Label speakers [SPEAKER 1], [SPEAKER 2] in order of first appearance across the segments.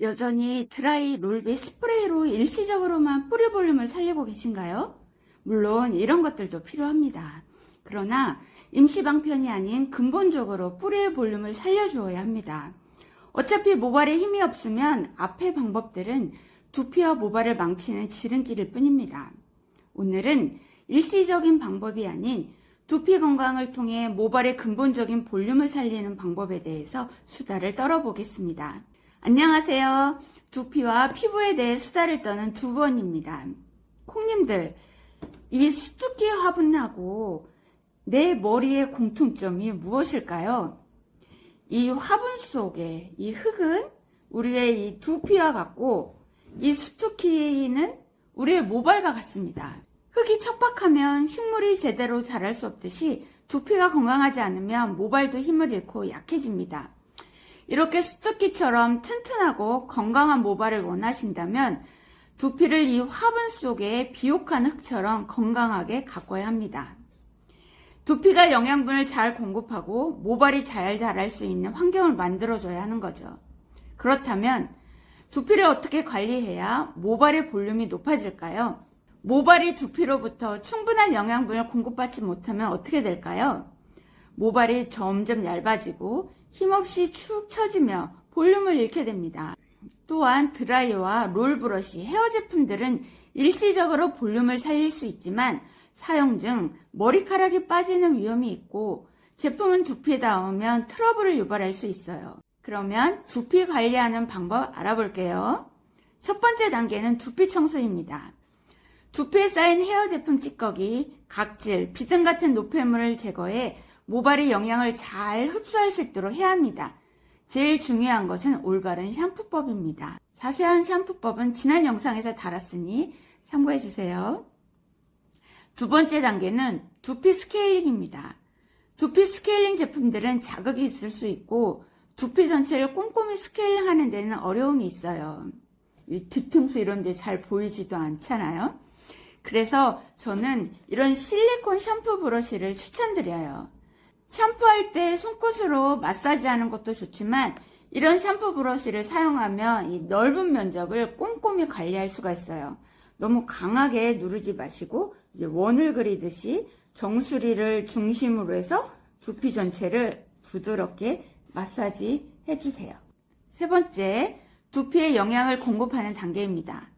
[SPEAKER 1] 여전히 드라이 롤비 스프레이로 일시적으로만 뿌리 볼륨을 살리고 계신가요? 물론 이런 것들도 필요합니다. 그러나 임시 방편이 아닌 근본적으로 뿌리의 볼륨을 살려주어야 합니다. 어차피 모발에 힘이 없으면 앞의 방법들은 두피와 모발을 망치는 지름길일 뿐입니다. 오늘은 일시적인 방법이 아닌 두피 건강을 통해 모발의 근본적인 볼륨을 살리는 방법에 대해서 수다를 떨어보겠습니다. 안녕하세요. 두피와 피부에 대해 수다를 떠는 두번입니다. 콩님들, 이 수두기 화분하고 내 머리의 공통점이 무엇일까요? 이 화분 속에 이 흙은 우리의 이 두피와 같고 이 수두기는 우리의 모발과 같습니다. 흙이 척박하면 식물이 제대로 자랄 수 없듯이 두피가 건강하지 않으면 모발도 힘을 잃고 약해집니다. 이렇게 수두기처럼 튼튼하고 건강한 모발을 원하신다면 두피를 이 화분 속에 비옥한 흙처럼 건강하게 가꿔야 합니다. 두피가 영양분을 잘 공급하고 모발이 잘 자랄 수 있는 환경을 만들어줘야 하는 거죠. 그렇다면 두피를 어떻게 관리해야 모발의 볼륨이 높아질까요? 모발이 두피로부터 충분한 영양분을 공급받지 못하면 어떻게 될까요? 모발이 점점 얇아지고 힘없이 축 처지며 볼륨을 잃게 됩니다. 또한 드라이어와 롤 브러쉬, 헤어 제품들은 일시적으로 볼륨을 살릴 수 있지만 사용 중 머리카락이 빠지는 위험이 있고 제품은 두피에 닿으면 트러블을 유발할 수 있어요. 그러면 두피 관리하는 방법 알아볼게요. 첫 번째 단계는 두피 청소입니다. 두피에 쌓인 헤어 제품 찌꺼기, 각질, 비듬 같은 노폐물을 제거해 모발이 영양을 잘 흡수할 수 있도록 해야 합니다. 제일 중요한 것은 올바른 샴푸법입니다. 자세한 샴푸법은 지난 영상에서 달았으니 참고해주세요. 두 번째 단계는 두피 스케일링입니다. 두피 스케일링 제품들은 자극이 있을 수 있고 두피 전체를 꼼꼼히 스케일링 하는 데는 어려움이 있어요. 이 뒤통수 이런 데 잘 보이지도 않잖아요. 그래서 저는 이런 실리콘 샴푸 브러쉬를 추천드려요. 샴푸할 때 손끝으로 마사지하는 것도 좋지만 이런 샴푸 브러쉬를 사용하면 이 넓은 면적을 꼼꼼히 관리할 수가 있어요. 너무 강하게 누르지 마시고 이제 원을 그리듯이 정수리를 중심으로 해서 두피 전체를 부드럽게 마사지 해주세요. 세 번째, 두피에 영양을 공급하는 단계입니다.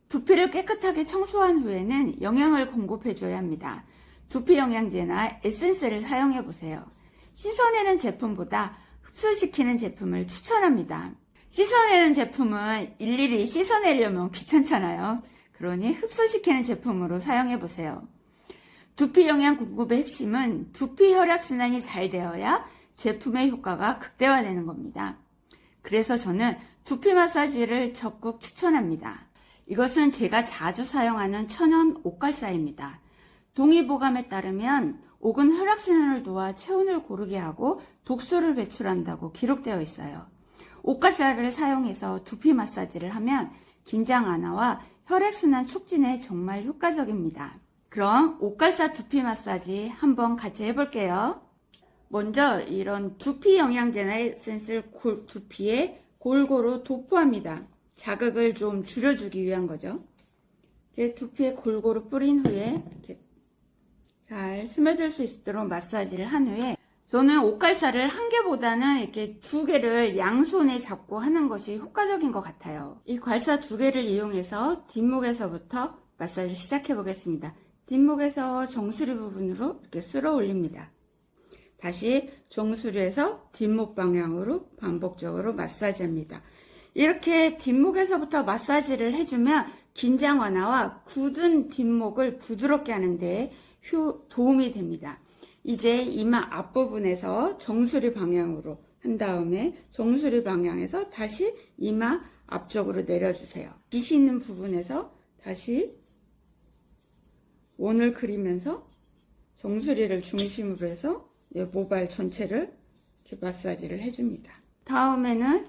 [SPEAKER 1] 두피를 깨끗하게 청소한 후에는 영양을 공급해줘야 합니다. 두피 영양제나 에센스를 사용해보세요. 씻어내는 제품보다 흡수시키는 제품을 추천합니다. 씻어내는 제품은 일일이 씻어내려면 귀찮잖아요. 그러니 흡수시키는 제품으로 사용해보세요. 두피 영양 공급의 핵심은 두피 혈액순환이 잘 되어야 제품의 효과가 극대화되는 겁니다. 그래서 저는 두피 마사지를 적극 추천합니다. 이것은 제가 자주 사용하는 천연 옥갈사입니다. 동의보감에 따르면 옥은 혈액순환을 도와 체온을 고르게 하고 독소를 배출한다고 기록되어 있어요. 옥갈사를 사용해서 두피 마사지를 하면 긴장 완화와 혈액순환 촉진에 정말 효과적입니다. 그럼 옥갈사 두피 마사지 한번 같이 해볼게요. 먼저 이런 두피 영양제나 에센스를 두피에 골고루 도포합니다. 자극을 좀 줄여주기 위한 거죠. 이렇게 두피에 골고루 뿌린 후에 이렇게 잘 스며들 수 있도록 마사지를 한 후에 저는 옥갈사를 한 개보다는 이렇게 두 개를 양손에 잡고 하는 것이 효과적인 것 같아요. 이 괄사 두 개를 이용해서 뒷목에서부터 마사지를 시작해 보겠습니다. 뒷목에서 정수리 부분으로 이렇게 쓸어 올립니다. 다시 정수리에서 뒷목 방향으로 반복적으로 마사지합니다. 이렇게 뒷목에서부터 마사지를 해주면 긴장 완화와 굳은 뒷목을 부드럽게 하는데 도움이 됩니다. 이제 이마 앞부분에서 정수리 방향으로 한 다음에 정수리 방향에서 다시 이마 앞쪽으로 내려주세요. 빗이 있는 부분에서 다시 원을 그리면서 정수리를 중심으로 해서 모발 전체를 이렇게 마사지를 해줍니다. 다음에는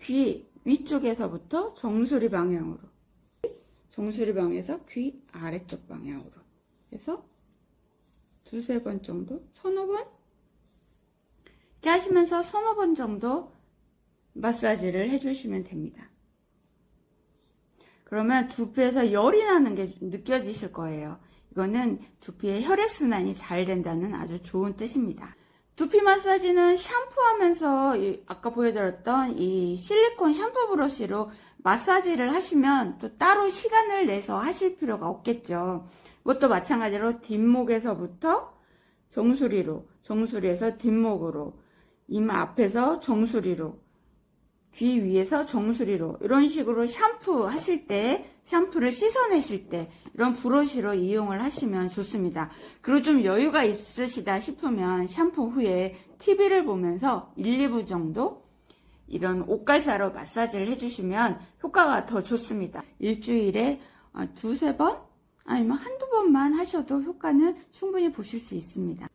[SPEAKER 1] 귀 위쪽에서부터 정수리 방향으로, 정수리 방에서 귀 아래쪽 방향으로 해서 두세 번 정도, 서너 번 이렇게 하시면서 서너 번 정도 마사지를 해주시면 됩니다. 그러면 두피에서 열이 나는 게 느껴지실 거예요. 이거는 두피의 혈액순환이 잘 된다는 아주 좋은 뜻입니다. 두피 마사지는 샴푸하면서 아까 보여드렸던 이 실리콘 샴푸 브러쉬로 마사지를 하시면 또 따로 시간을 내서 하실 필요가 없겠죠. 이것도 마찬가지로 뒷목에서부터 정수리로, 정수리에서 뒷목으로, 이마 앞에서 정수리로, 귀 위에서 정수리로 이런 식으로 샴푸 하실 때, 샴푸를 씻어내실 때 이런 브러쉬로 이용을 하시면 좋습니다. 그리고 좀 여유가 있으시다 싶으면 샴푸 후에 TV를 보면서 1, 2분 정도 이런 옷갈사로 마사지를 해주시면 효과가 더 좋습니다. 일주일에 2, 3번 아니면 한두 번만 하셔도 효과는 충분히 보실 수 있습니다.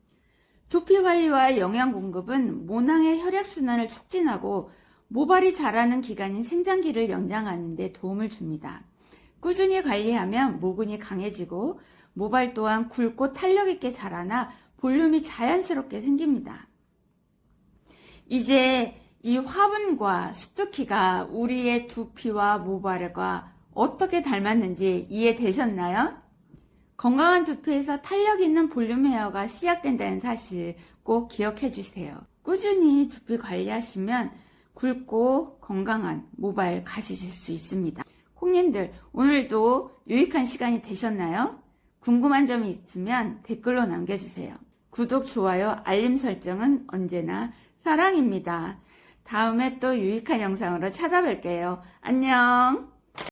[SPEAKER 1] 두피 관리와 영양 공급은 모낭의 혈액순환을 촉진하고 모발이 자라는 기간인 생장기를 연장하는 데 도움을 줍니다. 꾸준히 관리하면 모근이 강해지고 모발 또한 굵고 탄력 있게 자라나 볼륨이 자연스럽게 생깁니다. 이제 이 화분과 습두키가 우리의 두피와 모발과 어떻게 닮았는지 이해되셨나요? 건강한 두피에서 탄력 있는 볼륨 헤어가 시작된다는 사실 꼭 기억해 주세요. 꾸준히 두피 관리하시면 굵고 건강한 모발 가지실 수 있습니다. 콩님들, 오늘도 유익한 시간이 되셨나요? 궁금한 점이 있으면 댓글로 남겨주세요. 구독, 좋아요, 알림 설정은 언제나 사랑입니다. 다음에 또 유익한 영상으로 찾아뵐게요. 안녕!